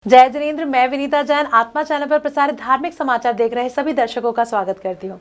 जय जिनेंद्र, मैं विनीता जैन आत्मा चैनल पर प्रसारित धार्मिक समाचार देख रहे सभी दर्शकों का स्वागत करती हूँ।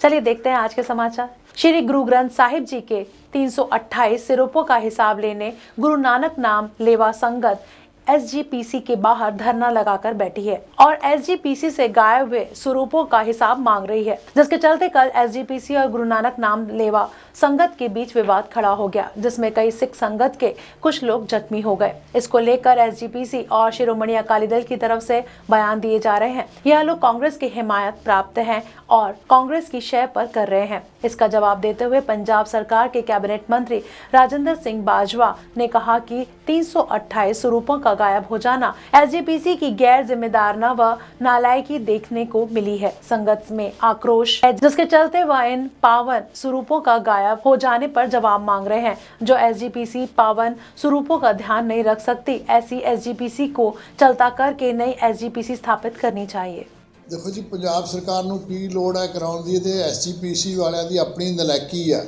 चलिए देखते हैं आज के समाचार। श्री गुरु ग्रंथ साहिब जी के 328 स्वरूपों का हिसाब लेने गुरु नानक नाम लेवा संगत SGPC के बाहर धरना लगाकर बैठी है और SGPC से गायब हुए स्वरूपों का हिसाब मांग रही है, जिसके चलते कल SGPC और गुरु नानक नाम लेवा संगत के बीच विवाद खड़ा हो गया, जिसमें कई सिख संगत के कुछ लोग जख्मी हो गए। इसको लेकर SGPC और शिरोमणि अकाली दल की तरफ से बयान दिए जा रहे हैं। यह लोग कांग्रेस की हिमायत प्राप्त हैं और कांग्रेस की शय पर कर रहे हैं। इसका जवाब देते हुए पंजाब सरकार के कैबिनेट मंत्री राजेंद्र सिंह बाजवा ने कहा कि 328 स्वरूपों का गायब हो जाना SGPC की गैर जिम्मेदाराना व नालायकी देखने को मिली है। संगत में आक्रोश है, जिसके चलते वह इन पावन स्वरूपों का गायब हो जाने पर जवाब मांग रहे हैं। जो SGPC पावन स्वरूपों का ध्यान नहीं रख सकती, ऐसी SGPC को चलता करके नई SGPC स्थापित करनी चाहिए। देखो जी, पंजाब सरकार ਨੂੰ ਕੀ ਲੋੜ ਹੈ ਕਰਾਉਣ ਦੀ, ਤੇ SGPC ਵਾਲਿਆਂ ਦੀ ਆਪਣੀ ਨਲਾਇਕੀ ਆ।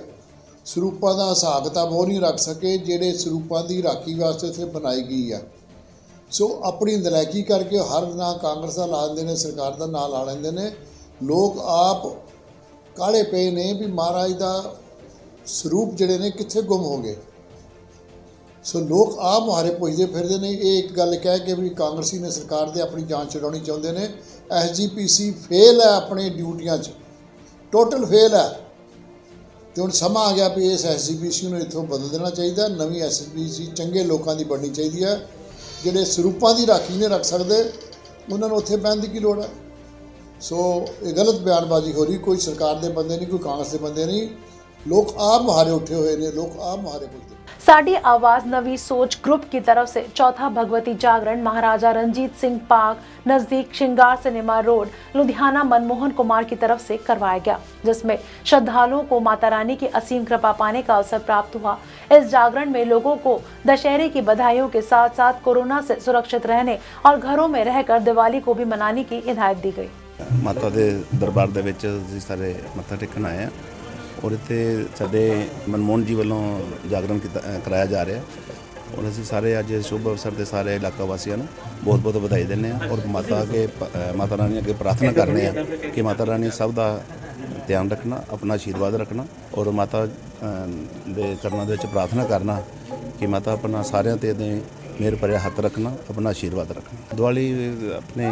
ਸਰੂਪਾਂ ਦਾ ਹਿਸਾਬ ਕਿਤਾਬ ਉਹ ਨਹੀਂ ਰੱਖ ਸਕੇ ਜਿਹੜੇ ਸਰੂਪਾਂ ਦੀ ਰਾਖੀ ਵਾਸਤੇ ਇੱਥੇ ਬਣਾਈ ਗਈ ਆ। ਸੋ ਆਪਣੀ ਨਲਾਇਕੀ ਕਰਕੇ ਹਰ ਨਾ ਕਾਂਗਰਸ ਦਾ ਲਾ ਦਿੰਦੇ ਨੇ, ਸਰਕਾਰ ਦਾ ਨਾਂ ਲਾ ਲੈਂਦੇ ਨੇ। ਲੋਕ ਆਪ ਕਾਹਲੇ ਪਏ ਨੇ ਵੀ ਮਹਾਰਾਜ ਦਾ ਸਰੂਪ ਜਿਹੜੇ ਨੇ ਕਿੱਥੇ ਗੁੰਮ ਹੋ ਗਏ। ਸੋ ਲੋਕ ਆਪ ਮੁਹਾਰੇ ਪੁੱਛਦੇ ਫਿਰਦੇ ਨੇ। ਇਹ ਇੱਕ ਗੱਲ ਕਹਿ ਕੇ ਵੀ ਕਾਂਗਰਸੀ ਨੇ ਸਰਕਾਰ ਦੇ ਆਪਣੀ ਜਾਨ ਛਡਾਉਣੀ ਚਾਹੁੰਦੇ ਨੇ। SGPC ਫੇਲ ਹੈ ਆਪਣੇ ਡਿਊਟੀਆਂ 'ਚ, ਟੋਟਲ ਫੇਲ ਹੈ। ਤੇ ਹੁਣ ਸਮਾਂ ਆ ਗਿਆ ਵੀ ਇਸ SGPC ਨੂੰ ਇੱਥੋਂ ਬਦਲ ਦੇਣਾ ਚਾਹੀਦਾ। ਨਵੀਂ SGPC ਚੰਗੇ ਲੋਕਾਂ ਦੀ ਬਣਨੀ ਚਾਹੀਦੀ ਹੈ। ਜਿਹੜੇ ਸਰੂਪਾਂ ਦੀ ਰਾਖੀ ਨਹੀਂ ਰੱਖ ਸਕਦੇ ਉਹਨਾਂ ਨੂੰ ਉੱਥੇ ਬਹਿਣ ਦੀ ਕੀ ਲੋੜ ਹੈ। ਸੋ ਇਹ ਗਲਤ ਬਿਆਨਬਾਜ਼ੀ ਹੋ ਰਹੀ। ਕੋਈ ਸਰਕਾਰ ਦੇ ਬੰਦੇ नहीं, कोई कांग्रेस के बंदे नहीं। लोग आप मुहारे उठे हुए ने, लोग आप मुहारे बोलते। साडी आवाज नवी सोच ग्रुप की तरफ से चौथा भगवती जागरण महाराजा रंजीत सिंह पार्क नजदीक श्रृंगार सिनेमा रोड लुधियाना मनमोहन कुमार की तरफ से करवाया गया, जिसमें श्रद्धालुओं को माता रानी की असीम कृपा पाने का अवसर प्राप्त हुआ। इस जागरण में लोगों को दशहरे की बधाइयों के साथ साथ कोरोना से सुरक्षित रहने और घरों में रहकर दिवाली को भी मनाने की हिदायत दी गई। माता के दरबार ਦੇ ਵਿੱਚ ਅਸੀਂ ਸਾਰੇ ਮੱਥਾ ਟੇਕਣ ਆਏ ਆ ਔਰ ਇੱਥੇ ਸਾਡੇ ਮਨਮੋਹਨ ਜੀ ਵੱਲੋਂ ਜਾਗਰਣ ਕਰਾਇਆ ਜਾ ਰਿਹਾ ਔਰ ਅਸੀਂ ਸਾਰੇ ਅੱਜ ਸ਼ੁਭ ਅਵਸਰ ਦੇ ਸਾਰੇ ਇਲਾਕਾ ਵਾਸੀਆਂ ਨੂੰ ਬਹੁਤ ਬਹੁਤ ਵਧਾਈ ਦਿੰਦੇ ਆ ਔਰ ਮਾਤਾ ਰਾਣੀ ਅੱਗੇ ਪ੍ਰਾਰਥਨਾ ਕਰਨੇ ਆ ਕਿ ਮਾਤਾ ਰਾਣੀ ਸਭ ਦਾ ਧਿਆਨ ਰੱਖਣਾ, ਆਪਣਾ ਆਸ਼ੀਰਵਾਦ ਰੱਖਣਾ ਔਰ ਮਾਤਾ ਦੇ ਚਰਨਾਂ ਦੇ ਵਿੱਚ ਪ੍ਰਾਰਥਨਾ ਕਰਨਾ ਕਿ ਮਾਤਾ ਆਪਣਾ ਸਾਰਿਆਂ ਤੇ ਮੇਰ ਭਰਿਆ ਹੱਥ ਰੱਖਣਾ, ਆਪਣਾ ਆਸ਼ੀਰਵਾਦ ਰੱਖਣਾ। ਦੀਵਾਲੀ ਆਪਣੇ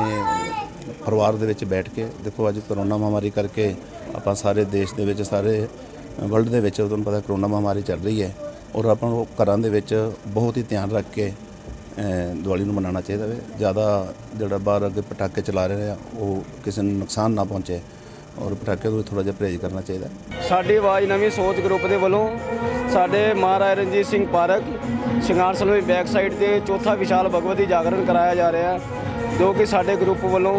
ਪਰਿਵਾਰ ਦੇ ਵਿੱਚ ਬੈਠ ਕੇ ਦੇਖੋ, ਅੱਜ ਕਰੋਨਾ ਮਹਾਮਾਰੀ ਕਰਕੇ ਆਪਾਂ ਸਾਰੇ ਦੇਸ਼ ਦੇ ਵਿੱਚ, ਸਾਰੇ ਵਰਲਡ ਦੇ ਵਿੱਚ ਤੁਹਾਨੂੰ ਪਤਾ ਕਰੋਨਾ ਮਹਾਮਾਰੀ ਚੱਲ ਰਹੀ ਹੈ ਔਰ ਆਪਾਂ ਨੂੰ ਘਰਾਂ ਦੇ ਵਿੱਚ ਬਹੁਤ ਹੀ ਧਿਆਨ ਰੱਖ ਕੇ ਦੀਵਾਲੀ ਨੂੰ ਮਨਾਉਣਾ ਚਾਹੀਦਾ ਹੈ। ਜ਼ਿਆਦਾ ਜਿਹੜਾ ਬਾਹਰ ਅੱਗੇ ਪਟਾਕੇ ਚਲਾ ਰਹੇ ਆ ਉਹ ਕਿਸੇ ਨੂੰ ਨੁਕਸਾਨ ਨਾ ਪਹੁੰਚੇ ਔਰ ਪਟਾਕੇ ਤੋਂ ਥੋੜ੍ਹਾ ਜਿਹਾ ਪਰਹੇਜ਼ ਕਰਨਾ ਚਾਹੀਦਾ। ਸਾਡੀ ਆਵਾਜ਼ ਨਵੀਂ ਸੋਚ ਗਰੁੱਪ ਦੇ ਵੱਲੋਂ ਸਾਡੇ ਮਹਾਰਾਜਾ ਰਣਜੀਤ ਸਿੰਘ ਪਾਰਕ ਸ਼ਿੰਗਾਰ ਸਲੋਈ ਬੈਕ ਸਾਈਡ ਤੇ ਚੌਥਾ ਵਿਸ਼ਾਲ ਭਗਵਤੀ ਜਾਗਰਣ ਕਰਾਇਆ ਜਾ ਰਿਹਾ, ਜੋ ਕਿ ਸਾਡੇ ਗਰੁੱਪ ਵੱਲੋਂ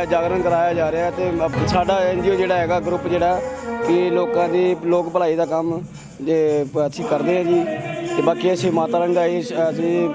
ਜਾਗਰਣ ਕਰਾਇਆ ਜਾ ਰਿਹਾ। ਤੇ ਸਾਡਾ NGO ਜਿਹੜਾ ਹੈਗਾ ਗਰੁੱਪ ਜਿਹੜਾ ਕਿ ਲੋਕਾਂ ਦੀ ਲੋਕ ਭਲਾਈ ਦਾ ਕੰਮ ਜੇ ਅਸੀਂ ਕਰਦੇ ਹਾਂ ਜੀ। ਤੇ ਬਾਕੀ ਅਸੀਂ ਮਾਤਾ ਰਾਣੀ ਦਾ ਅਸੀਂ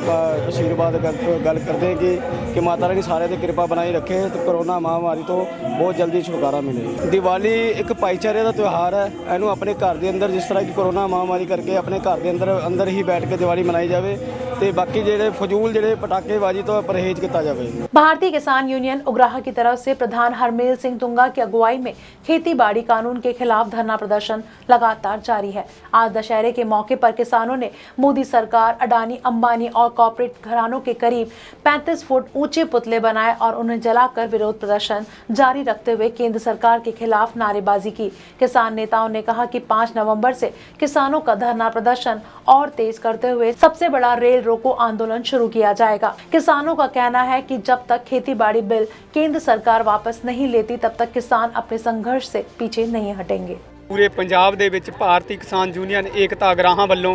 ਆਸ਼ੀਰਵਾਦ ਗੱਲ ਕਰਦੇ ਕਿ ਮਾਤਾ ਰਾਣੀ ਸਾਰਿਆਂ 'ਤੇ ਕਿਰਪਾ ਬਣਾਈ ਰੱਖੇ ਤੇ ਕਰੋਨਾ ਮਹਾਮਾਰੀ ਤੋਂ ਬਹੁਤ ਜਲਦੀ ਛੁਟਕਾਰਾ ਮਿਲੇ। ਦੀਵਾਲੀ ਇੱਕ ਭਾਈਚਾਰੇ ਦਾ ਤਿਉਹਾਰ ਹੈ। ਇਹਨੂੰ ਆਪਣੇ ਘਰ ਦੇ ਅੰਦਰ, ਜਿਸ ਤਰ੍ਹਾਂ ਕਿ ਕਰੋਨਾ ਮਹਾਮਾਰੀ ਕਰਕੇ ਆਪਣੇ ਘਰ ਦੇ ਅੰਦਰ ਹੀ ਬੈਠ ਕੇ ਦੀਵਾਲੀ ਮਨਾਈ ਜਾਵੇ ਤੇ ਬਾਕੀ ਜਿਹੜੇ ਫਜ਼ੂਲ ਜਿਹੜੇ पटाखेबाजी तो परहेज किया जाए। भारतीय किसान यूनियन उग्राहा की तरफ से प्रधान हरमेल सिंह तुंगा की अगुवाई में खेती बाड़ी कानून के खिलाफ धरना प्रदर्शन लगातार जारी है। आज दशहरे के मौके पर किसानों ने मोदी सरकार, अडानी, अंबानी और कॉर्पोरेट घरानों के करीब 35 फुट ऊंचे पुतले बनाए और उन्हें जलाकर विरोध प्रदर्शन जारी रखते हुए केंद्र सरकार के खिलाफ नारेबाजी की। किसान नेताओं ने कहा कि 5 नवंबर से किसानों का धरना प्रदर्शन और तेज करते हुए सबसे बड़ा रेल रोको आंदोलन शुरू किया जाएगा। किसानों का कहना है कि जब तक खेती बाड़ी बिल केंद्र सरकार वापस नहीं लेती, तब तक किसान अपने संघर्ष से पीछे नहीं हटेंगे। पूरे पंजाब दे विच भारतीय किसान यूनियन एकता अगराहां वल्लों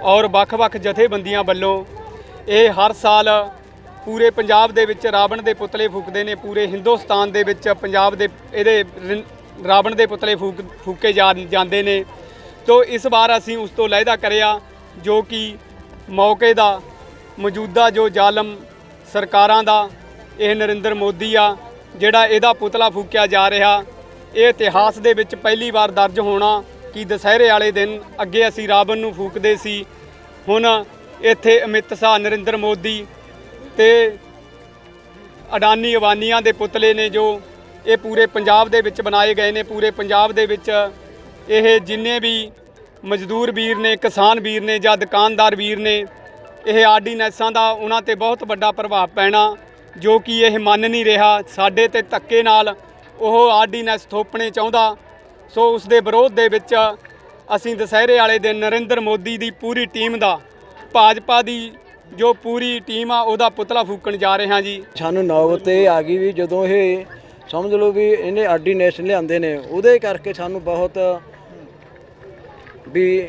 और ਵੱਖ-ਵੱਖ ਜਥੇਬੰਦੀਆਂ ਵੱਲੋਂ ਇਹ ਹਰ ਸਾਲ ਪੂਰੇ ਪੰਜਾਬ ਦੇ ਵਿੱਚ ਰਾਵਣ ਦੇ ਪੁਤਲੇ ਫੂਕਦੇ ਨੇ। ਪੂਰੇ ਹਿੰਦੁਸਤਾਨ ਦੇ ਵਿੱਚ ਪੰਜਾਬ ਦੇ ਇਹਦੇ ਰਾਵਣ ਦੇ ਪੁਤਲੇ ਫੂਕੇ ਜਾਂਦੇ ਨੇ। तो इस बार असी उस तो लहदा करिया जो कि मौके दा मौजूदा जो जालम सरकारां दा यह नरेंद्र मोदी आ जिहड़ा इहदा पुतला फूकिया जा रहा, ये इतिहास दे विच पहली बार दर्ज होना कि दशहरे वाले दिन अगे असी रावण नूं फूकदे सी, हुण इत्थे अमित शाह, नरेंद्र मोदी ते ਅਡਾਨੀ ਅਬਾਨੀਆਂ ਦੇ ਪੁਤਲੇ ਨੇ ਜੋ ਇਹ ਪੂਰੇ ਪੰਜਾਬ ਦੇ ਵਿੱਚ ਬਣਾਏ ਗਏ ਨੇ। ਪੂਰੇ ਪੰਜਾਬ ਦੇ ਵਿੱਚ ਇਹ ਜਿੰਨੇ ਵੀ ਮਜ਼ਦੂਰ ਵੀਰ ਨੇ, ਕਿਸਾਨ ਵੀਰ ਨੇ ਜਾਂ ਦੁਕਾਨਦਾਰ ਵੀਰ ਨੇ, ਇਹ ਆਰਡੀਨੈਂਸਾਂ ਦਾ ਉਹਨਾਂ ਤੇ ਬਹੁਤ ਵੱਡਾ ਪ੍ਰਭਾਵ ਪੈਣਾ, ਜੋ ਕਿ ਇਹ ਮੰਨ ਨਹੀਂ ਰਿਹਾ। ਸਾਡੇ ਤੇ ਧੱਕੇ ਨਾਲ ਉਹ ਆਰਡੀਨੈਂਸ ਥੋਪਣੇ ਚਾਹੁੰਦਾ। ਸੋ ਉਸ ਦੇ ਵਿਰੋਧ ਦੇ ਵਿੱਚ ਅਸੀਂ ਦੁਸਹਿਰੇ ਵਾਲੇ ਦਿਨ ਨਰਿੰਦਰ ਮੋਦੀ ਦੀ ਪੂਰੀ ਟੀਮ ਦਾ, ਭਾਜਪਾ ਦੀ ਜੋ ਪੂਰੀ ਟੀਮ ਆ, ਉਹਦਾ ਪੁਤਲਾ ਫੂਕਣ ਜਾ ਰਹੇ ਹਾਂ ਜੀ। ਸਾਨੂੰ ਨੌਬਤ ਇਹ ਆ ਗਈ ਵੀ ਜਦੋਂ ਇਹ ਸਮਝ ਲਓ ਵੀ ਇਹਨੇ ਆਰਡੀਨੇਸ਼ਨ ਲਿਆਂਦੇ ਨੇ, ਉਹਦੇ ਕਰਕੇ ਸਾਨੂੰ ਬਹੁਤ ਵੀ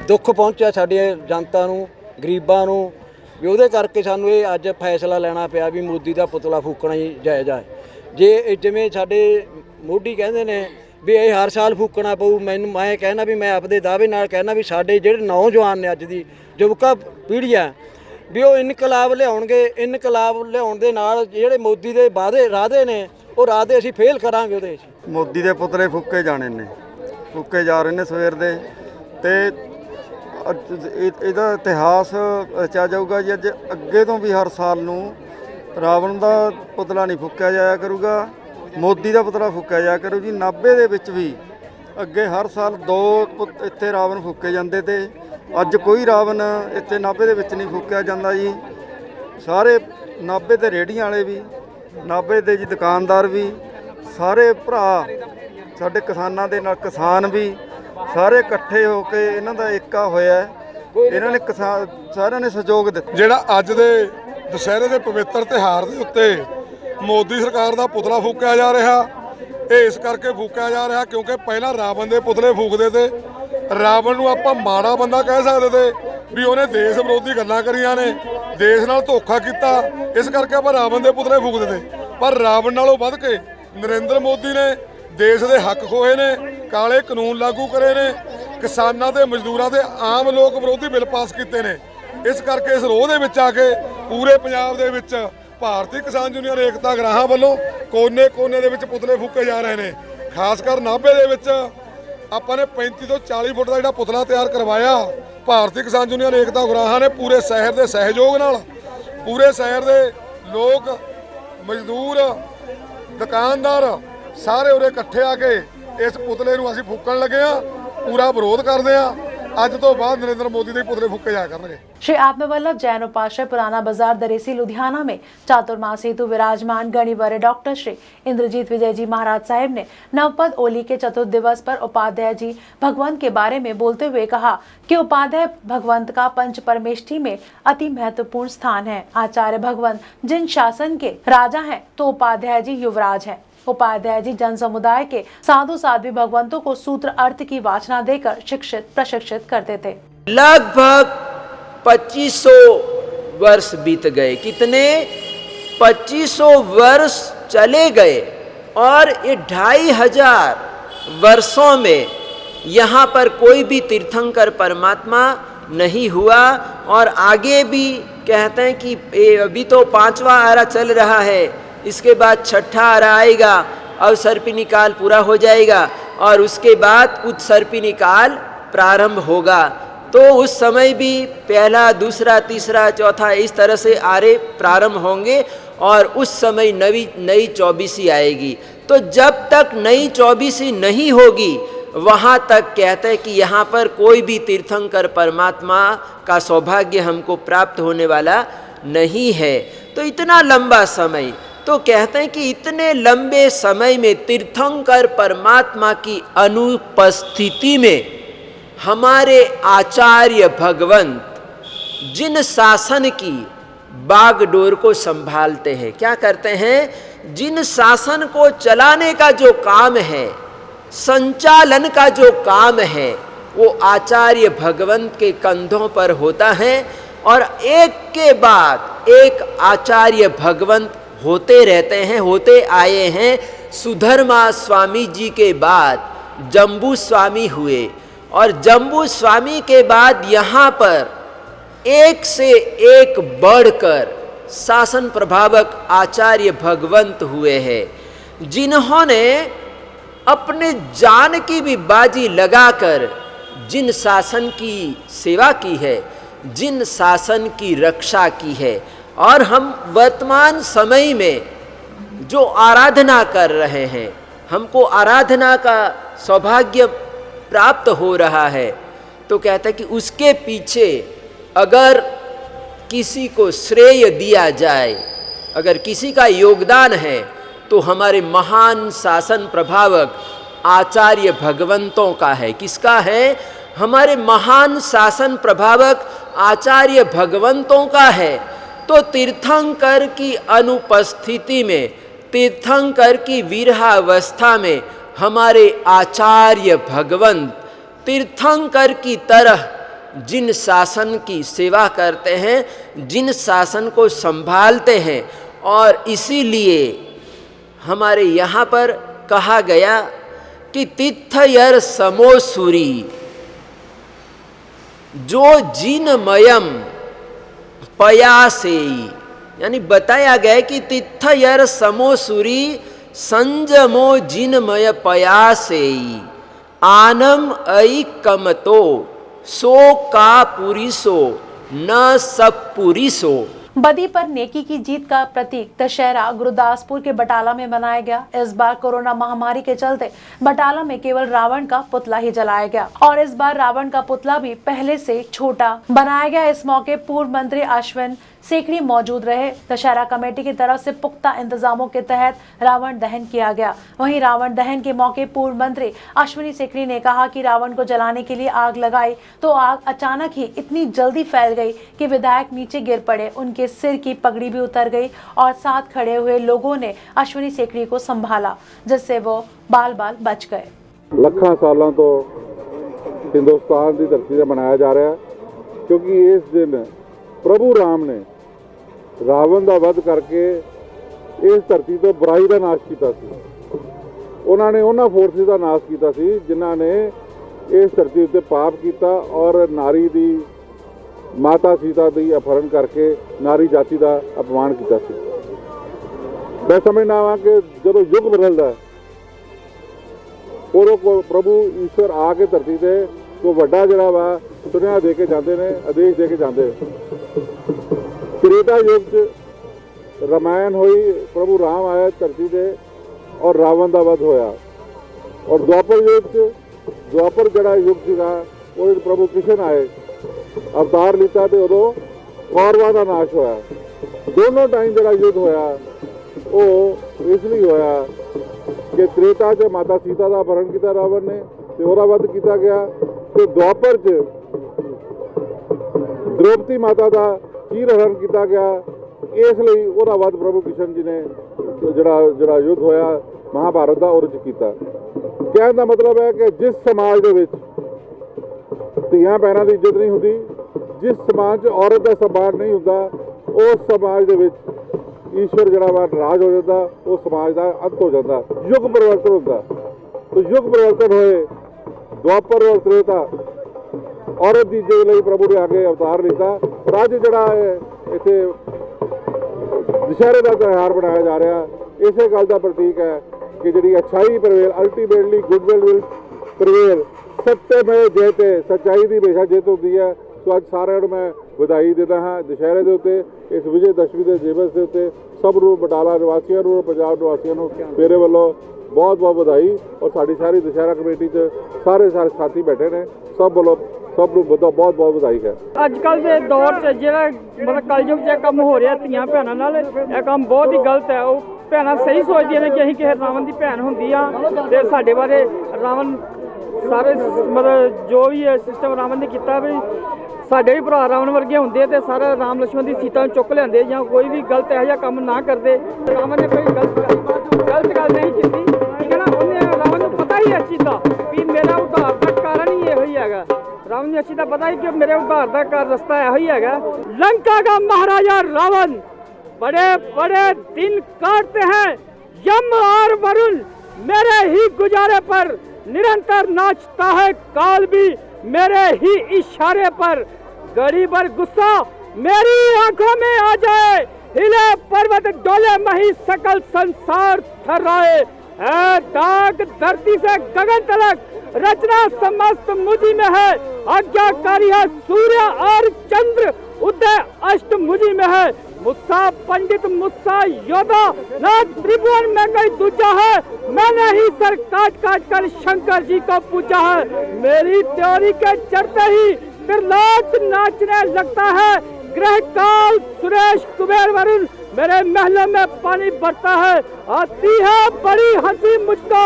ਦੁੱਖ ਪਹੁੰਚਿਆ ਸਾਡੀ ਜਨਤਾ ਨੂੰ, ਗਰੀਬਾਂ ਨੂੰ, ਵੀ ਉਹਦੇ ਕਰਕੇ ਸਾਨੂੰ ਇਹ ਅੱਜ ਫੈਸਲਾ ਲੈਣਾ ਪਿਆ ਵੀ ਮੋਦੀ ਦਾ ਪੁਤਲਾ ਫੂਕਣਾ ਹੀ ਜਾਇਜ਼ ਹੈ। ਜੇ ਜਿਵੇਂ ਸਾਡੇ ਮੋਢੀ ਕਹਿੰਦੇ ਨੇ ਵੀ ਇਹ ਹਰ ਸਾਲ ਫੂਕਣਾ ਪਊ, ਮੈਂ ਕਹਿਣਾ ਵੀ ਮੈਂ ਆਪਦੇ ਦਾਅਵੇ ਨਾਲ ਕਹਿਣਾ ਵੀ ਸਾਡੇ ਜਿਹੜੇ ਨੌਜਵਾਨ ਨੇ, ਅੱਜ ਦੀ ਯੁਵਕਾ ਪੀੜ੍ਹੀ ਆ, ਵੀ ਉਹ ਇਨਕਲਾਬ ਲਿਆਉਣਗੇ। ਇਨਕਲਾਬ ਲਿਆਉਣ ਦੇ ਨਾਲ ਜਿਹੜੇ ਮੋਦੀ ਦੇ ਰਾਦੇ ਨੇ, ਉਹ ਰਾਦੇ ਅਸੀਂ ਫੇਲ ਕਰਾਂਗੇ। ਉਹਦੇ 'ਚ ਮੋਦੀ ਦੇ ਪੁਤਲੇ ਫੂਕੇ ਜਾਣੇ ਨੇ, ਫੂਕੇ ਜਾ ਰਹੇ ਨੇ ਸਵੇਰ ਦੇ। ਤੇ ਇਹਦਾ ਇਤਿਹਾਸ ਰਚਿਆ ਜਾਊਗਾ ਜੀ। ਅੱਜ ਅੱਗੇ ਤੋਂ ਵੀ ਹਰ ਸਾਲ ਨੂੰ ਰਾਵਣ ਦਾ ਪੁਤਲਾ ਨਹੀਂ ਫੂਕਿਆ ਜਾਇਆ ਕਰੂਗਾ, ਮੋਦੀ ਦਾ ਪੁਤਲਾ ਫੂਕਿਆ ਜਾਇਆ ਕਰੂ ਜੀ। 90 ਦੇ ਵਿੱਚ ਵੀ ਅੱਗੇ ਹਰ ਸਾਲ 2 ਇੱਥੇ ਰਾਵਣ ਫੂਕੇ ਜਾਂਦੇ ਤੇ ਅੱਜ ਕੋਈ ਰਾਵਣ ਇੱਥੇ 90 ਦੇ ਵਿੱਚ ਨਹੀਂ ਫੂਕਿਆ ਜਾਂਦਾ ਜੀ। ਸਾਰੇ 90 ਦੇ ਰੇਹੜੀਆਂ ਵਾਲੇ ਵੀ, 90 ਦੇ ਜੀ ਦੁਕਾਨਦਾਰ ਵੀ, ਸਾਰੇ ਭਰਾ ਸਾਡੇ ਕਿਸਾਨਾਂ ਦੇ ਨਾਲ ਕਿਸਾਨ ਵੀ ਸਾਰੇ ਇਕੱਠੇ ਹੋ ਕੇ ਇਹਨਾਂ ਦਾ ਏਕਾ ਹੋਇਆ। ਇਹਨਾਂ ਨੇ ਸਾਰਿਆਂ ਨੇ ਸਹਿਯੋਗ ਦਿੱਤਾ। ਜਿਹੜਾ ਅੱਜ ਦੇ ਦੁਸਹਿਰੇ ਦੇ ਪਵਿੱਤਰ ਤਿਉਹਾਰ ਦੇ ਉੱਤੇ ਮੋਦੀ ਸਰਕਾਰ ਦਾ ਪੁਤਲਾ ਫੂਕਿਆ ਜਾ ਰਿਹਾ, ਇਹ ਇਸ ਕਰਕੇ ਫੂਕਿਆ ਜਾ ਰਿਹਾ ਕਿਉਂਕਿ ਪਹਿਲਾਂ ਰਾਵਣ ਦੇ ਪੁਤਲੇ ਫੂਕਦੇ ਤੇ ਰਾਵਣ ਨੂੰ ਆਪਾਂ ਮਾੜਾ ਬੰਦਾ ਕਹਿ ਸਕਦੇ ਤੇ ਵੀ ਉਹਨੇ ਦੇਸ਼ ਵਿਰੋਧੀ ਗੱਲਾਂ ਕਰੀਆਂ ਨੇ, ਦੇਸ਼ ਨਾਲ ਧੋਖਾ ਕੀਤਾ, ਇਸ ਕਰਕੇ ਆਪਾਂ ਰਾਵਣ ਦੇ ਪੁਤਲੇ ਫੂਕਦੇ ਤੇ। ਪਰ ਰਾਵਣ ਨਾਲੋਂ ਵੱਧ ਕੇ ਨਰਿੰਦਰ ਮੋਦੀ ਨੇ ਦੇਸ਼ ਦੇ ਹੱਕ ਖੋਹੇ ਨੇ, ਕਾਲੇ ਕਾਨੂੰਨ ਲਾਗੂ ਕਰੇ ਨੇ, ਕਿਸਾਨਾਂ ਤੇ ਮਜ਼ਦੂਰਾਂ ਤੇ ਆਮ ਲੋਕ ਵਿਰੋਧੀ ਬਿੱਲ ਪਾਸ ਕੀਤੇ ਨੇ। ਇਸ ਕਰਕੇ ਇਸ ਰੋਹ ਦੇ ਵਿੱਚ ਆ ਕੇ ਪੂਰੇ ਪੰਜਾਬ ਦੇ ਵਿੱਚ ਭਾਰਤੀ ਕਿਸਾਨ ਯੂਨੀਅਨ ਏਕਤਾ ਗਰਾਹਾਂ ਵੱਲੋਂ ਕੋਨੇ-ਕੋਨੇ ਦੇ ਵਿੱਚ ਪੁਤਲੇ ਫੂਕੇ ਜਾ ਰਹੇ ਨੇ। ਖਾਸ ਕਰ ਨਾਭੇ ਦੇ ਵਿੱਚ ਆਪਾਂ ਨੇ 35 ਤੋਂ 40 ਫੁੱਟ ਦਾ ਜਿਹੜਾ ਪੁਤਲਾ ਤਿਆਰ ਕਰਵਾਇਆ। ਭਾਰਤੀ ਕਿਸਾਨ ਯੂਨੀਅਨ ਏਕਤਾ ਗਰਾਹਾਂ ਨੇ ਪੂਰੇ ਸ਼ਹਿਰ ਦੇ ਸਹਿਯੋਗ ਨਾਲ, ਪੂਰੇ ਸ਼ਹਿਰ ਦੇ ਲੋਕ, ਮਜ਼ਦੂਰ, ਦੁਕਾਨਦਾਰ ਸਾਰੇ ਉਰੇ ਇਕੱਠੇ ਆ ਕੇ ਇਸ ਪੁਤਲੇ ਨੂੰ ਅਸੀਂ ਫੂਕਣ ਲੱਗੇ ਆ। ਪੂਰਾ ਵਿਰੋਧ ਕਰਦੇ ਆ। ਅੱਜ ਤੋਂ ਬਾਅਦ नरेंद्र मोदी ਦੇ ਪੁਤਲੇ ਫੂਕੇ ਜਾਇਆ ਕਰਨਗੇ। श्री आत्मवल्लभ जैन उपाध्याय पुराना बाजार दरेसी लुधियाना में चातुर्मास हेतु विराजमान गणिवर्य डॉक्टर श्री इंद्रजीत विजय जी महाराज साहिब ने नवपद ओली के चतुर्थ दिवस पर उपाध्याय जी भगवंत के बारे में बोलते हुए कहा कि उपाध्याय भगवंत का पंच परमेष्ठी में अति महत्वपूर्ण स्थान है। आचार्य भगवंत जिन शासन के राजा हैं तो उपाध्याय जी युवराज हैं। उपाध्याय जी जन समुदाय के साधु साध्वी भगवंतों को सूत्र अर्थ की वाचना देकर शिक्षित प्रशिक्षित करते थे। लगभग 2500 वर्ष बीत गए। कितने? 2500 वर्ष चले गए और ये 2500 वर्षों में यहाँ पर कोई भी तीर्थंकर परमात्मा नहीं हुआ। और आगे भी कहते हैं कि अभी तो 5वां आरा चल रहा है, इसके बाद 6ठा आरा आएगा और सर्पिनी काल पूरा हो जाएगा और उसके बाद उत्सर्पिनी काल प्रारंभ होगा। तो उस समय भी पहला, दूसरा, तीसरा, चौथा इस तरह से आरे प्रारंभ होंगे और उस समय नई 24वीं आएगी। तो जब तक नई 24वीं नहीं होगी वहाँ तक कहते हैं कि यहाँ पर कोई भी तीर्थंकर परमात्मा का सौभाग्य हमको प्राप्त होने वाला नहीं है। तो इतना लंबा समय, तो कहते हैं कि इतने लंबे समय में तीर्थंकर परमात्मा की अनुपस्थिति में हमारे आचार्य भगवंत जिन शासन की बागडोर को संभालते हैं, क्या करते हैं? जिन शासन को चलाने का जो काम है, संचालन का जो काम है, वो आचार्य भगवंत के कंधों पर होता है। और एक के बाद एक आचार्य भगवंत होते रहते हैं, होते आए हैं। सुधर्मा स्वामी जी के बाद जम्बू स्वामी हुए और जम्बू स्वामी के बाद यहाँ पर एक से एक बढ़कर शासन प्रभावक आचार्य भगवंत हुए हैं, जिन्होंने अपने जान की भी बाजी लगाकर जिन शासन की सेवा की है, जिन शासन की रक्षा की है। और हम वर्तमान समय में जो आराधना कर रहे हैं, हमको आराधना का सौभाग्य प्राप्त हो रहा है, तो कहता है कि उसके पीछे अगर किसी को श्रेय दिया जाए, अगर किसी का योगदान है, तो हमारे महान शासन प्रभावक आचार्य भगवंतों का है। किसका है? हमारे महान शासन प्रभावक आचार्य भगवंतों का है। तो तीर्थंकर की अनुपस्थिति में, तीर्थंकर की विरहावस्था में हमारे आचार्य भगवंत तीर्थंकर की तरह जिन शासन की सेवा करते हैं, जिन शासन को संभालते हैं, और इसीलिए हमारे यहाँ पर कहा गया कि तिथयर समोसुरी, जो जिनमयम पयासेई, यानी बताया गया कि तिथयर समोसुरी संजमो जिनमय पयासेई आनम ऐ कमतो सो का पुरिसो न सब पुरिसो। बदी पर नेकी की जीत का प्रतीक दशहरा गुरदासपुर के बटाला में मनाया गया। इस बार कोरोना महामारी के चलते बटाला में केवल रावण का पुतला ही जलाया गया और इस बार रावण का पुतला भी पहले से छोटा बनाया गया। इस मौके पूर्व मंत्री अश्विन सेकड़ी मौजूद रहे। दशहरा कमेटी की तरफ से पुख्ता इंतजामों के तहत रावण दहन किया गया। वहीं रावण दहन के मौके पूर्व मंत्री अश्विनी सेकड़ी ने कहा कि रावण को जलाने के लिए आग लगाई तो आग अचानक ही इतनी जल्दी फैल गई कि विधायक नीचे गिर पड़े, उनके सिर की पगड़ी भी उतर गई और साथ खड़े हुए लोगों ने अश्विनी सेकड़ी को संभाला, जिससे वो बाल बाल बच गए। ਲੱਖਾਂ सालों तो हिंदुस्तान की धरती से मनाया जा रहा है, क्योंकि इस दिन प्रभु राम ने रावण का वध करके इस धरती तो बुराई का नाश किया सी। उन्होंने उन्होंने फोर्सिस का नाश किया सी जिन्हों ने इस धरती उत्ते पाप किया और नारी दी माता सीता की अपहरण करके नारी जाति का अपमान किया सी। मैं समझना वा कि जो युग बदलता है उदों को प्रभु ईश्वर आके धरती से को वड्डा जिहड़ा वा सुनिया दे के जाते हैं, आदेश दे के जाते। त्रेता युग च रामायण हुई, प्रभु राम आया धरती से और रावण का वध होया। और द्वापर युग च द्वापर जड़ा युग सीगा वो प्रभु कृष्ण आए अवतार लीता तो उदों कौरवां का नाश होया। दोनों टाइम जड़ा युद्ध होया वो इसलिए होया कि त्रेता च माता सीता का अपहरण किया रावण ने तो वह वध किया गया, तो द्वापर च द्रौपदी माता का चीर हरण किया गया। इसलिए वह वध प्रभु कृष्ण जी ने जड़ा युद्ध होया महाभारत का उस किया। कहने का मतलब है कि जिस समाज के धियां भैनों की इज्जत नहीं होती, जिस समाज च औरत का सम्मान नहीं होता, उस समाज के ईश्वर जड़ा वा नाराज हो जाता, उस समाज का अंत हो जाता, युग परिवर्तन होता। तो युग परिवर्तन होए द्वापर और त्रेता औरत की इज्जत लिए प्रभु ने आगे अवतार लीता। और अज जड़ा इत्थे दशहरे का त्यौहार मनाया जा रहा इसे गल का प्रतीक है कि जी अच्छाई prevail, ultimately goodwill will prevail, सत्य में जयते, सच्चाई की हमेशा जित होती है। तो अज सारे मैं बधाई देता हाँ दशहरे के उत्ते, इस विजय दशमी के दिवस के उत्ते सब नूं बटाला निवासियों नूं, पंजाब निवासियों नूं मेरे वालों बहुत बहुत बधाई। और साड़ी सारी दशहरा कमेटी च सारे साथी बैठे ने, सब वालों सब नूं बहुत बहुत बधाई है। अजकल के दौर च जिहड़ा मतलब कलयुग च काम हो रहा धीआं भैणां नाल, यह काम बहुत ही गलत है। वो भैणां सही सोचदियां ने कि असीं किसी रावण की भैन हुंदी आ ते साडे बारे रावण सारे मतलब जो भी है सिस्टम रावण ने किया भी साडे भी भरा रावण वर्गे होंदे ते सारा राम लक्ष्मण की सीता चुक लिआंदे जां कोई भी गलत इहो जिहा काम ना करदे। रावण ने कोई गलत गल नहीं की, ठीक है ना। उन्हें रावण को पता ही इस चीज़ का भी मेरा उद्धार का कारण ही यही है। रावण ने अच्छी तरह पता ही कि मेरे उद्धार का रास्ता यही है। लंका का महाराजा रावण बड़े बड़े दिन काटते हैं, यम और वरुण मेरे ही गुजारे पर निरंतर नाचता है, काल भी मेरे ही इशारे पर। घड़ी भर गुस्सा मेरी आंखों में आ जाए, हिले पर्वत डोले मही सकल संसार थर्राए। है दाग धरती से गगन तलक, रचना समस्त मुझी में है, आज्ञाकारी है सूर्य और चंद्र उदय अष्टभुजी में है। मुस्सा पंडित मुस्सा योद्धा ना त्रिभुवन में कोई दूजा है। मैंने ही सर काट काट कर शंकर जी को पूजा है। मेरी त्योरी के चढ़ते ही प्रहलाद नाचने लगता है। ग्रह काल सुरेश कुबेर वरुण मेरे महलों में पानी बढ़ता है। आती है बड़ी हंसी मुझको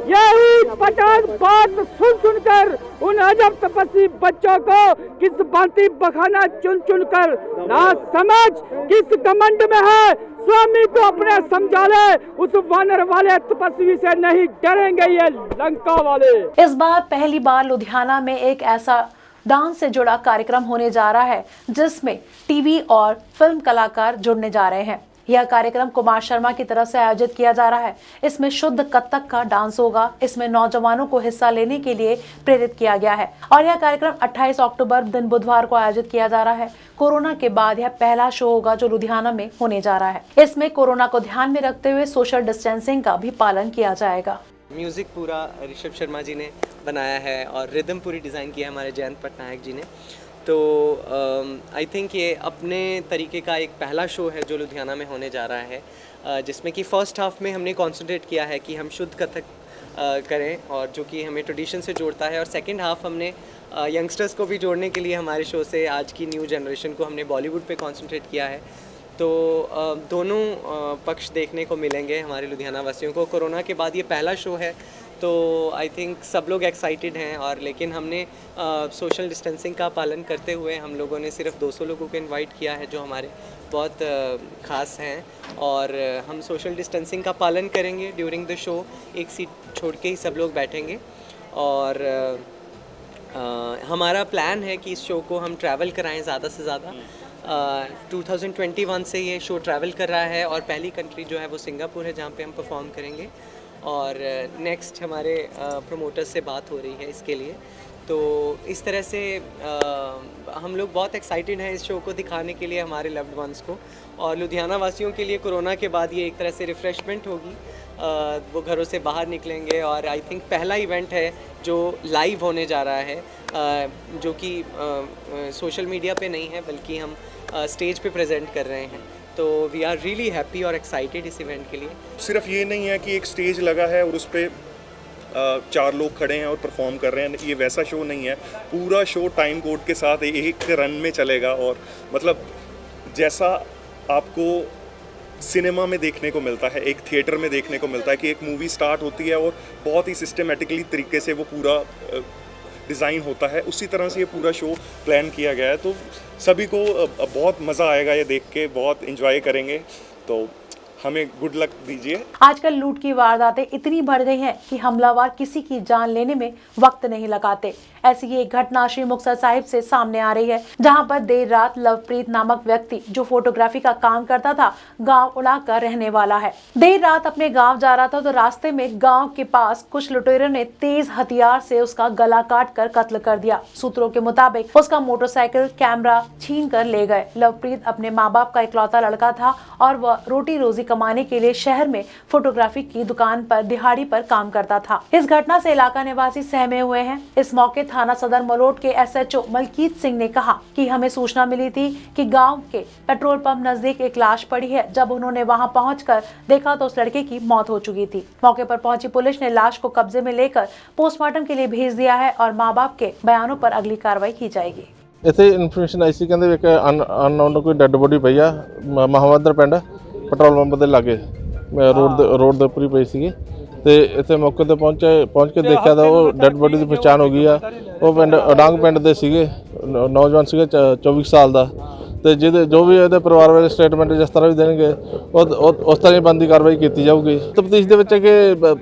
यही पटाख बात सुन सुनकर उन अजब तपस्वी बच्चों को किस भांति बखाना चुन चुन कर। ना समझ किस घमंड में है स्वामी को अपने समझा ले। उस वानर वाले तपस्वी से नहीं डरेंगे ये लंका वाले। इस बार पहली बार लुधियाना में एक ऐसा डांस से जुड़ा कार्यक्रम होने जा रहा है जिसमें टीवी और फिल्म कलाकार जुड़ने जा रहे हैं। यह कार्यक्रम कुमार शर्मा की तरफ से आयोजित किया जा रहा है। इसमें शुद्ध कथक का डांस होगा। इसमें नौजवानों को हिस्सा लेने के लिए प्रेरित किया गया है और यह कार्यक्रम 28 अक्टूबर दिन बुधवार को आयोजित किया जा रहा है। कोरोना के बाद यह पहला शो होगा जो लुधियाना में होने जा रहा है। इसमें कोरोना को ध्यान में रखते हुए सोशल डिस्टेंसिंग का भी पालन किया जाएगा। म्यूज़िक पूरा ऋषभ शर्मा जी ने बनाया है और रिदम पूरी डिज़ाइन किया है हमारे जयंत पटनायक जी ने। तो आई थिंक ये अपने तरीके का एक पहला शो है जो लुधियाना में होने जा रहा है, जिसमें कि फ़र्स्ट हाफ में हमने कॉन्सेंट्रेट किया है कि हम शुद्ध कथक करें और जो कि हमें ट्रेडिशन से जोड़ता है। और सेकंड हाफ हमने यंगस्टर्स को भी जोड़ने के लिए हमारे शो से आज की न्यू जनरेशन को हमने बॉलीवुड पे कॉन्सेंट्रेट किया है। तो दोनों पक्ष देखने को मिलेंगे हमारे लुधियाना वासियों को। कोरोना के बाद ये पहला शो है तो आई थिंक सब लोग एक्साइटेड हैं। और लेकिन हमने सोशल डिस्टेंसिंग का पालन करते हुए हम लोगों ने सिर्फ 200 लोगों को इनवाइट किया है जो हमारे बहुत ख़ास हैं। और हम सोशल डिस्टेंसिंग का पालन करेंगे ड्यूरिंग द शो। एक सीट छोड़ के ही सब लोग बैठेंगे। और हमारा प्लान है कि इस शो को हम ट्रैवल कराएं ज़्यादा से ज़्यादा। 2021 से ये शो ट्रैवल कर रहा है और पहली कंट्री जो है वो सिंगापुर है जहाँ पे हम परफॉर्म करेंगे। और नेक्स्ट हमारे प्रमोटर्स से बात हो रही है इसके लिए। तो इस तरह से हम लोग बहुत एक्साइटेड हैं इस शो को दिखाने के लिए हमारे लव्ड वंस को। और लुधियाना वासियों के लिए कोरोना के बाद ये एक तरह से रिफ़्रेशमेंट होगी। वो घरों से बाहर निकलेंगे और आई थिंक पहला इवेंट है जो लाइव होने जा रहा है, जो कि सोशल मीडिया पे नहीं है बल्कि हम स्टेज पे प्रेजेंट कर रहे हैं। तो वी आर रियली हैप्पी और एक्साइटेड इस इवेंट के लिए। सिर्फ ये नहीं है कि एक स्टेज लगा है और उस पर 4 लोग खड़े हैं और परफॉर्म कर रहे हैं, ये वैसा शो नहीं है। पूरा शो टाइम कोड के साथ एक रन में चलेगा। और मतलब जैसा आपको सिनेमा में देखने को मिलता है, एक थिएटर में देखने को मिलता है कि एक मूवी स्टार्ट होती है और बहुत ही सिस्टमेटिकली तरीके से वो पूरा डिज़ाइन होता है, उसी तरह से ये पूरा शो प्लान किया गया है। तो सभी को बहुत मज़ा आएगा ये देख के, बहुत एंजॉय करेंगे। तो हमें गुड लक दीजिए। आजकल लूट की वारदातें इतनी बढ़ गई हैं कि हमलावर किसी की जान लेने में वक्त नहीं लगाते। ऐसी ही एक घटना श्री मुक्तसर साहिब से सामने आ रही है, जहां पर देर रात लवप्रीत नामक व्यक्ति जो फोटोग्राफी का काम करता था, गांव उड़ाकर रहने वाला है। देर रात अपने गांव जा रहा था तो रास्ते में गांव के पास कुछ लुटेरों ने तेज हथियार से उसका गला काट कर कत्ल कर दिया। सूत्रों के मुताबिक उसका मोटरसाइकिल कैमरा छीन कर ले गए। लवप्रीत अपने माँ बाप का इकलौता लड़का था और वह रोटी रोजी कमाने के लिए शहर में फोटोग्राफी की दुकान पर दिहाड़ी पर काम करता था। इस घटना से इलाका निवासी सहमे हुए हैं। इस मौके थाना सदर मलोट के SHO मलकीत सिंह ने कहा कि हमें सूचना मिली थी कि गांव के पेट्रोल पंप नजदीक एक लाश पड़ी है। जब उन्होंने वहां पहुंचकर देखा तो उस लड़के की मौत हो चुकी थी। मौके पर पहुंची पुलिस ने लाश को कब्जे में लेकर पोस्टमार्टम के लिए भेज दिया है और माँ बाप के बयानों पर अगली कार्रवाई की जाएगी। ਇੱਥੇ ਇਨਫੋਰਮੇਸ਼ਨ ਆਈ ਸੀ, ਕਹਿੰਦੇ ਇੱਕ ਅਨਨੋਨ ਕੋਈ ਡੈੱਡ ਬੋਡੀ ਪਈ ਆ ਮਹਾਵਦਰ ਪਿੰਡ ਪੈਟਰੋਲ ਪੰਪ ਦੇ ਲਾਗੇ ਰੋਡ ਦੇ ਉੱਪਰ ਹੀ ਪਈ ਸੀਗੀ। ਤੇ ਇੱਥੇ ਮੌਕੇ ਤੇ ਪਹੁੰਚ ਕੇ ਦੇਖਿਆ ਤਾਂ ਉਹ ਡੈੱਡ ਬੋਡੀ ਦੀ ਪਛਾਣ ਹੋ ਗਈ ਆ। ਉਹ ਪਿੰਡ ਅਡਾਂਗ ਪਿੰਡ ਦੇ ਸੀਗੇ, ਨੌਜਵਾਨ ਸੀਗੇ 24 ਸਾਲ ਦਾ। ਤੇ ਜਿਹਦੇ ਜੋ ਵੀ ਇਹਦੇ ਪਰਿਵਾਰ ਵਾਲੇ ਸਟੇਟਮੈਂਟ ਜਿਸ ਤਰ੍ਹਾਂ ਵੀ ਦੇਣਗੇ ਉਸ ਤਰ੍ਹਾਂ ਹੀ ਬਣਦੀ ਕਾਰਵਾਈ ਕੀਤੀ ਜਾਊਗੀ। ਤਫਤੀਸ਼ ਦੇ ਵਿੱਚ ਕਿ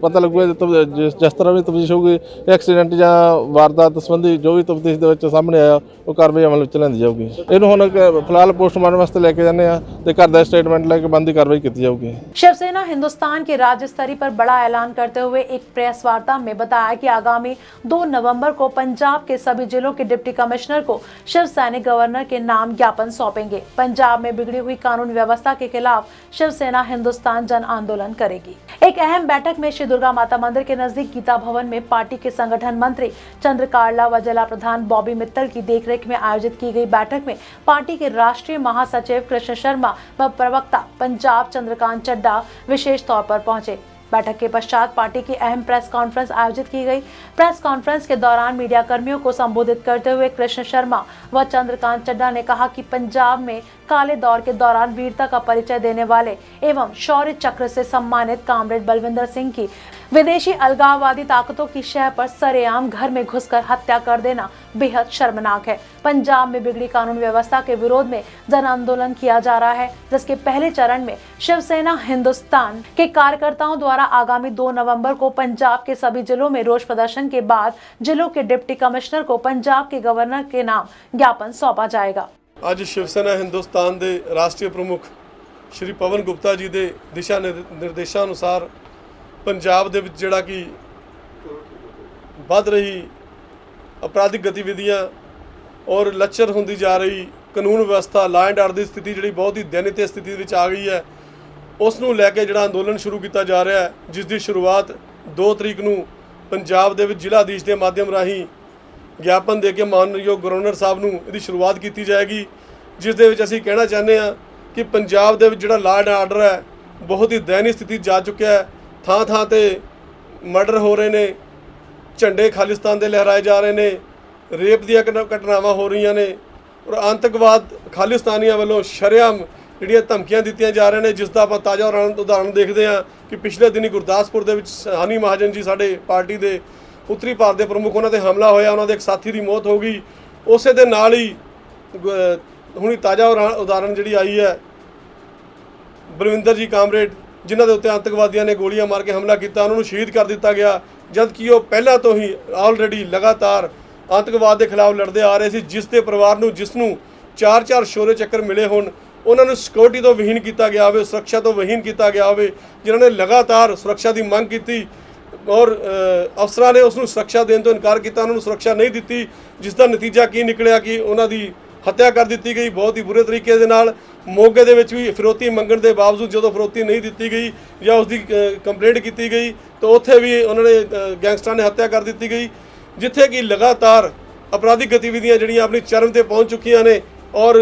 ਪਤਾ ਲੱਗੂਗਾ ਜਿਸ ਤਰ੍ਹਾਂ ਵੀ ਤਫਤੀਸ਼ ਹੋਊਗੀ, ਐਕਸੀਡੈਂਟ ਜਾਂ ਵਾਰਦਾਤ ਸੰਬੰਧੀ ਜੋ ਵੀ ਤਫਤੀਸ਼ ਦੇ ਵਿੱਚ ਸਾਹਮਣੇ ਆਇਆ ਉਹ ਕਾਰਵਾਈ ਅਮਲ ਵਿੱਚ ਲਿਆਂਦੀ ਜਾਊਗੀ। ਇਹਨੂੰ ਹੁਣ ਫਿਲਹਾਲ ਪੋਸਟਮਾਰਟਮ ਵਾਸਤੇ ਲੈ ਕੇ ਜਾਂਦੇ ਆ ਤੇ ਘਰ ਦਾ ਸਟੇਟਮੈਂਟ ਲੈ ਕੇ ਬਣਦੀ ਕਾਰਵਾई ਕੀਤੀ ਜਾਊਗੀ। शिवसेना हिंदुस्तान के राज्य स्तरीय पर बड़ा ऐलान करते हुए एक प्रेस वार्ता में बताया कि आगामी 2 नवंबर को पंजाब के सभी जिलों के डिप्टी कमिश्नर को शिव सैनिक गवर्नर के नाम ज्ञापन सौंपेंगे। पंजाब में बिगड़ी हुई कानून व्यवस्था के खिलाफ शिवसेना हिंदुस्तान जन आंदोलन करेगी। एक अहम बैठक में श्री दुर्गा माता मंदिर के नजदीक गीता भवन में पार्टी के संगठन मंत्री चंद्रकारला व जिला प्रधान बॉबी मित्तल की देखरेख में आयोजित की गई बैठक में पार्टी के राष्ट्रीय महासचिव कृष्ण शर्मा व प्रवक्ता पंजाब चंद्रकांत चड्डा विशेष तौर पर पहुंचे। बैठक के पश्चात पार्टी की अहम प्रेस कॉन्फ्रेंस आयोजित की गई। प्रेस कॉन्फ्रेंस के दौरान मीडिया कर्मियों को संबोधित करते हुए कृष्ण शर्मा व चंद्रकांत चड्डा ने कहा कि पंजाब में काले दौर के दौरान वीरता का परिचय देने वाले एवं शौर्य चक्र से सम्मानित कामरेड बलविंदर सिंह की विदेशी अलगाववादी ताकतों की शह पर सरेआम घर में घुसकर हत्या कर देना बेहद शर्मनाक है। पंजाब में बिगड़ी कानून व्यवस्था के विरोध में जन आंदोलन किया जा रहा है, जिसके पहले चरण में शिवसेना हिंदुस्तान के कार्यकर्ताओं द्वारा आगामी 2 नवंबर को पंजाब के सभी जिलों में रोष प्रदर्शन के बाद जिलों के डिप्टी कमिश्नर को पंजाब के गवर्नर के नाम ज्ञापन सौंपा जाएगा। ਅੱਜ शिवसेना हिंदुस्तान के राष्ट्रीय प्रमुख श्री पवन गुप्ता जी के दिशा निर्देशों अनुसार पंजाब दे विच जिहड़ा कि वध रही अपराधिक गतिविधियां और लचर होंदी जा रही कानून व्यवस्था लॉ एंड आर्डर की स्थिति जिहड़ी बहुत ही दयनीय स्थिति विच आ गई है, उस नूं लैके जिहड़ा अंदोलन शुरू किया जा रहा है, जिसकी शुरुआत 2 तरीक नूं पंजाब दे विच जिलाधीश के माध्यम राही ज्ञापन दे के मानयोग गवर्नर साहब नूं इहदी शुरुआत की जाएगी, जिस दे विच असीं कहना चाहते हैं कि पंजाब दे विच जिहड़ा लॉ एंड आर्डर है बहुत ही दयनीय स्थिति जा चुका है। थां थां ते मर्डर हो रहे ने, झंडे खालिस्तान दे लहराए जा रहे ने, रेप दी घटनावां हो रही ने और आतंकवाद खालिस्तानियों वालों शरेआम जिहड़ियां धमकियां दित्तियां जा रहे हैं, जिसका आपां ताज़ा उदाहरण देखते हैं कि पिछले दिनी गुरदासपुर दे विच हनी महाजन जी साडे पार्टी के उत्तरी भारत के प्रमुख उन्होंने ते हमला होया, उन्होंने एक साथी की मौत हो गई। उस दे नाल ही हुणी ताज़ा उदाहरण जिहड़ी आई है बलविंदर जी कामरेड, जिन्हां दे उत्ते आतंकवादियों ने गोलियां मार के हमला किया, उन्होंने शहीद कर दिता गया, जबकि वो पहला तो ही ऑलरेडी लगातार आतंकवाद के खिलाफ लड़ते आ रहे थे। जिसके परिवार नूं जिसनूं 4-4 शौर्य चक्कर मिले होण, उन्होंने सिक्योरिटी तो विहीन किया गया हो, सुरक्षा तो विहीन किया गया हो, जिन्होंने लगातार सुरक्षा की मंग की और अफसरां ने उसनूं सुरक्षा देने तो इनकार किया, उन्होंने सुरक्षा नहीं दी, जिसका नतीजा की निकलिया कि उन्होंने हत्या कर दी गई बहुत ही बुरे तरीके दे नाल। मोगे दे विच भी फिरौती मंगण के बावजूद जो फिरौती नहीं दी गई या उसकी कंप्लेंट की गई तो उत्थे भी उन्होंने गैंगस्टरां ने हत्या कर दी गई, जिथे कि लगातार अपराधिक गतिविधियां जिहड़ियां अपनी चरम ते पहुँच चुकियां ने और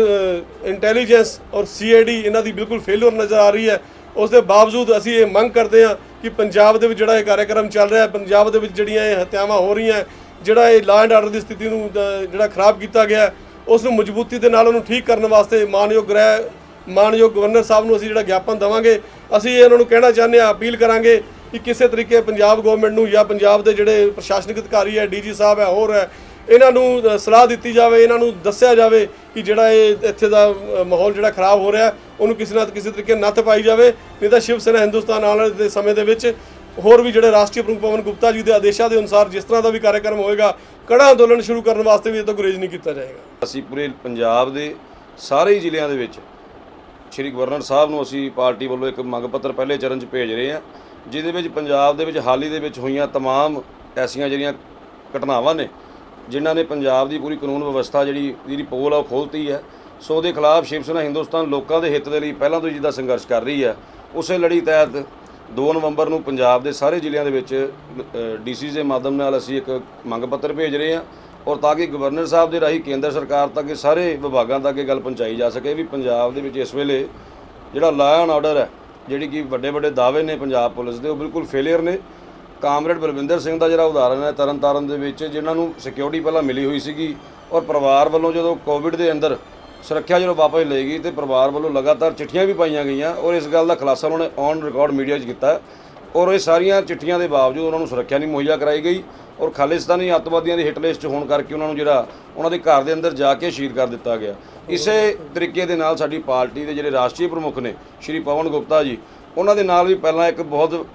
इंटैलीजेंस और CID इन्हां दी बिल्कुल फेलियर नज़र आ रही है। उस दे बावजूद असीं ये मंग करते हैं कि पंजाब दे विच जिहड़ा कार्यक्रम चल रहा है, पंजाब दे विच जिहड़ियां हत्यावां हो रही हैं, जिहड़ा ये लॉ एंड आर्डर की स्थिति नूं जिहड़ा खराब किया गया उस नूं मजबूती दे नाल उहनूं ठीक करने वास्ते मानयोग गवर्नर साहब नूं असीं जिहड़ा ज्ञापन देवांगे। असीं इन्हां नूं कहना चाहते हैं, अपील करांगे कि किसी तरीके पंजाब गवर्नमेंट नूं या पंजाब के जिहड़े प्रशासनिक अधिकारी है, DG साहब है, होर है, इन्हां नूं सलाह दी जाए, इन्हां नूं दस्सिया जाए कि जिहड़ा इत्थे दा माहौल जिहड़ा खराब हो रहा है उन्होंने किसी ना किसी तरीके नत्थ पाई जाए, नहीं तो शिवसेना हिंदुस्तान आने वाले समय दे विच होर भी जिहड़े राष्ट्रीय प्रमुख पवन गुप्ता जी के आदेशों के अनुसार जिस तरह का भी कार्यक्रम होएगा कड़ा अंदोलन शुरू करने वास्ते भी ये तो गुरेज नहीं किया जाएगा। ਅਸੀਂ ਪੂਰੇ ਪੰਜਾਬ ਦੇ ਸਾਰੇ ਹੀ ਜ਼ਿਲ੍ਹਿਆਂ ਦੇ ਵਿੱਚ ਸ਼੍ਰੀ ਗਵਰਨਰ ਸਾਹਿਬ ਨੂੰ ਅਸੀਂ ਪਾਰਟੀ ਵੱਲੋਂ ਇੱਕ ਮੰਗ ਪੱਤਰ ਪਹਿਲੇ ਚਰਨ 'ਚ ਭੇਜ ਰਹੇ ਹਾਂ, ਜਿਹਦੇ ਵਿੱਚ ਪੰਜਾਬ ਦੇ ਵਿੱਚ ਹਾਲ ਹੀ ਦੇ ਵਿੱਚ ਹੋਈਆਂ तमाम ਐਸੀਆਂ ਜਿਹੜੀਆਂ ਘਟਨਾਵਾਂ ਨੇ ਜਿਨ੍ਹਾਂ ਨੇ ਪੰਜਾਬ ਦੀ ਪੂਰੀ ਕਾਨੂੰਨ ਵਿਵਸਥਾ ਜਿਹੜੀ ਪੋਲ ਆ ਉਹ ਖੋਲ੍ਹਤੀ ਹੈ। ਸੋ ਉਹਦੇ ਖਿਲਾਫ ਸ਼ਿਵਸੈਨਾ ਹਿੰਦੁਸਤਾਨ ਲੋਕਾਂ ਦੇ ਹਿੱਤ ਦੇ ਲਈ ਪਹਿਲਾਂ ਤੋਂ ਜਿੱਦਾਂ ਸੰਘਰਸ਼ ਕਰ ਰਹੀ ਹੈ, ਉਸੇ ਲੜੀ ਤਹਿਤ 2 ਨਵੰਬਰ ਨੂੰ ਪੰਜਾਬ ਦੇ ਸਾਰੇ ਜ਼ਿਲ੍ਹਿਆਂ ਦੇ ਵਿੱਚ DC ਦੇ ਮਾਧਿਅਮ ਨਾਲ ਅਸੀਂ ਇੱਕ ਮੰਗ ਪੱਤਰ ਭੇਜ ਰਹੇ ਹਾਂ ਔਰ ਤਾਂ ਕਿ ਗਵਰਨਰ ਸਾਹਿਬ ਦੇ ਰਾਹੀਂ ਕੇਂਦਰ ਸਰਕਾਰ ਤੱਕ ਸਾਰੇ ਵਿਭਾਗਾਂ ਤੱਕ ਇਹ ਗੱਲ ਪਹੁੰਚਾਈ ਜਾ ਸਕੇ ਵੀ ਪੰਜਾਬ ਦੇ ਵਿੱਚ ਇਸ ਵੇਲੇ ਜਿਹੜਾ ਲਾਅ ਐਂਡ ਆਰਡਰ ਹੈ, ਜਿਹੜੀ ਕਿ ਵੱਡੇ ਦਾਅਵੇ ਨੇ ਪੰਜਾਬ ਪੁਲਿਸ ਦੇ, ਉਹ ਬਿਲਕੁਲ ਫੇਲੀਅਰ ਨੇ। ਕਾਮਰੇਡ ਬਲਵਿੰਦਰ ਸਿੰਘ ਦਾ ਜਿਹੜਾ ਉਦਾਹਰਨ ਹੈ ਤਰਨਤਾਰਨ ਦੇ ਵਿੱਚ, ਜਿਨ੍ਹਾਂ ਨੂੰ ਸਿਕਿਉਰਿਟੀ ਪਹਿਲਾਂ ਮਿਲੀ ਹੋਈ ਸੀਗੀ ਔਰ ਪਰਿਵਾਰ ਵੱਲੋਂ ਜਦੋਂ ਕੋਵਿਡ ਦੇ ਅੰਦਰ ਸੁਰੱਖਿਆ ਜਦੋਂ ਵਾਪਸ ਲਈ ਗਈ ਤੇ ਪਰਿਵਾਰ ਵੱਲੋਂ ਲਗਾਤਾਰ ਚਿੱਠੀਆਂ ਵੀ ਪਾਈਆਂ ਗਈਆਂ ਔਰ ਇਸ ਗੱਲ ਦਾ ਖੁਲਾਸਾ ਉਹਨਾਂ ਨੇ ਔਨ ਰਿਕਾਰਡ ਮੀਡੀਆ 'ਚ ਕੀਤਾ ਔਰ ਇਹ ਸਾਰੀਆਂ ਚਿੱਠੀਆਂ ਦੇ ਬਾਵਜੂਦ ਉਹਨਾਂ ਨੂੰ ਸੁਰੱਖਿਆ ਨਹੀਂ ਮੁਹੱਈਆ ਕਰਾਈ ਗਈ ਔਰ ਖਾਲਿਸਤਾਨੀ ਅੱਤਵਾਦੀਆਂ ਦੀ ਹਿੱਟ ਲਿਸਟ 'ਚ ਹੋਣ ਕਰਕੇ ਉਹਨਾਂ ਨੂੰ ਜਿਹੜਾ ਉਹਨਾਂ ਦੇ ਘਰ ਦੇ ਅੰਦਰ ਜਾ ਕੇ ਸ਼ਹੀਦ ਕਰ ਦਿੱਤਾ ਗਿਆ। ਇਸੇ ਤਰੀਕੇ ਦੇ ਨਾਲ ਸਾਡੀ ਪਾਰਟੀ ਦੇ ਜਿਹੜੇ ਰਾਸ਼ਟਰੀ ਪ੍ਰਮੁਖ ਨੇ ਸ਼੍ਰੀ ਪਵਨ ਗੁਪਤਾ ਜੀ, ਉਹਨਾਂ ਦੇ ਨਾਲ ਵੀ ਪਹਿਲਾਂ ਇੱਕ ਬਹੁਤ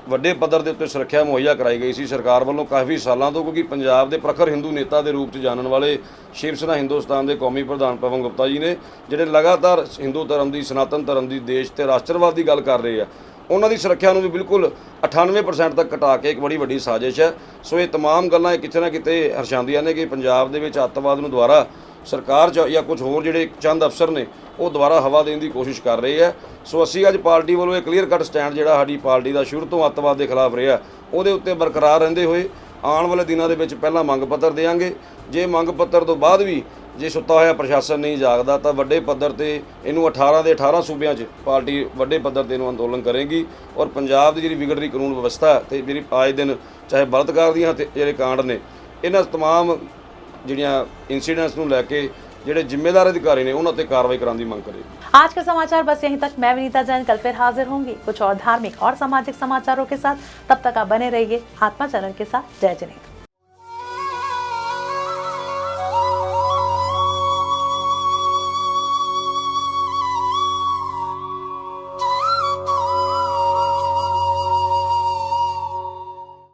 ਵੱਡੇ ਪੱਧਰ ਦੇ ਉੱਤੇ ਸੁਰੱਖਿਆ ਮੁਹੱਈਆ ਕਰਾਈ ਗਈ ਸੀ ਸਰਕਾਰ ਵੱਲੋਂ ਕਾਫੀ ਸਾਲਾਂ ਤੋਂ, ਕਿਉਂਕਿ ਪੰਜਾਬ ਦੇ ਪ੍ਰਖਰ ਹਿੰਦੂ ਨੇਤਾ ਦੇ ਰੂਪ 'ਚ ਜਾਣਨ ਵਾਲੇ ਸ਼ਿਵਸੈਨਾ ਹਿੰਦੁਸਤਾਨ ਦੇ ਕੌਮੀ ਪ੍ਰਧਾਨ ਪਵਨ ਗੁਪਤਾ ਜੀ ਨੇ, ਜਿਹੜੇ ਲਗਾਤਾਰ ਹਿੰਦੂ ਧਰਮ ਦੀ, ਸਨਾਤਨ ਧਰਮ ਦੀ, ਦੇਸ਼ ਤੇ ਰਾਸ਼ਟਰਵਾਦ ਦੀ ਗੱਲ ਕਰ ਰਹੇ ਆ, ਉਹਨਾਂ ਦੀ ਸੁਰੱਖਿਆ ਨੂੰ ਵੀ ਬਿਲਕੁਲ 98% ਤੱਕ ਘਟਾ ਕੇ ਇੱਕ ਬੜੀ ਵੱਡੀ ਸਾਜ਼ਿਸ਼ ਹੈ। ਸੋ ਇਹ तमाम ਗੱਲਾਂ ਕਿਤੇ ਨਾ ਕਿਤੇ ਹਰਸ਼ਾਉਂਦੀਆਂ ਨੇ ਕਿ ਪੰਜਾਬ ਦੇ ਵਿੱਚ ਅੱਤਵਾਦ ਨੂੰ ਦੁਆਰਾ ਸਰਕਾਰ 'ਚ ਜਾਂ ਕੁਝ ਹੋਰ ਜਿਹੜੇ ਚੰਦ ਅਫਸਰ ਨੇ ਉਹ ਦੁਬਾਰਾ ਹਵਾ ਦੇਣ ਦੀ ਕੋਸ਼ਿਸ਼ ਕਰ ਰਹੇ ਆ। ਸੋ ਅਸੀਂ ਅੱਜ ਪਾਰਟੀ ਵੱਲੋਂ ਇਹ ਕਲੀਅਰ ਕੱਟ ਸਟੈਂਡ ਜਿਹੜਾ ਸਾਡੀ ਪਾਰਟੀ ਦਾ ਸ਼ੁਰੂ ਤੋਂ ਅੱਤਵਾਦ ਦੇ ਖਿਲਾਫ ਰਿਹਾ, ਉਹਦੇ ਉੱਤੇ ਬਰਕਰਾਰ ਰਹਿੰਦੇ ਹੋਏ ਆਉਣ ਵਾਲੇ ਦਿਨਾਂ ਦੇ ਵਿੱਚ ਪਹਿਲਾਂ ਮੰਗ ਪੱਤਰ ਦੇਵਾਂਗੇ। ਜੇ ਮੰਗ ਪੱਤਰ ਤੋਂ ਬਾਅਦ ਵੀ ਜੇ ਸੁੱਤਾ ਹੋਇਆ ਪ੍ਰਸ਼ਾਸਨ ਨਹੀਂ ਜਾਗਦਾ ਤਾਂ ਵੱਡੇ ਪੱਧਰ ਤੇ ਇਹਨੂੰ 18 ਦੇ 18 ਸੂਬਿਆਂ 'ਚ ਪਾਰਟੀ ਵੱਡੇ ਪੱਧਰ ਤੇ ਇਹਨੂੰ ਅੰਦੋਲਨ ਕਰੇਗੀ। ਔਰ ਪੰਜਾਬ ਦੀ ਜਿਹੜੀ ਵਿਗੜ ਰਹੀ ਕਾਨੂੰਨ ਵਿਵਸਥਾ ਤੇ ਜਿਹੜੀ ਅੱਜ ਦਿਨ ਚਾਹੇ ਬਲਾਤਕਾਰ ਦੀਆਂ ਜਿਹੜੇ ਕਾਂਡ ਨੇ, ਇਹਨਾਂ तमाम ਜਿਹੜੀਆਂ ਇਨਸੀਡੈਂਟਸ ਨੂੰ ਲੈ ਕੇ ਜਿਹੜੇ ਜ਼ਿੰਮੇਦਾਰ अधिकारी ने उन्होंने कार्रवाई कराने की मांग करेगी। आज का समाचार बस यहीं तक। मैं विनीता जैन कल फिर हाजिर होंगी कुछ और धार्मिक और सामाजिक समाचारों के साथ। तब तक आप बने रहिए आत्मा चैनल के साथ। जय जिनेन्द्र।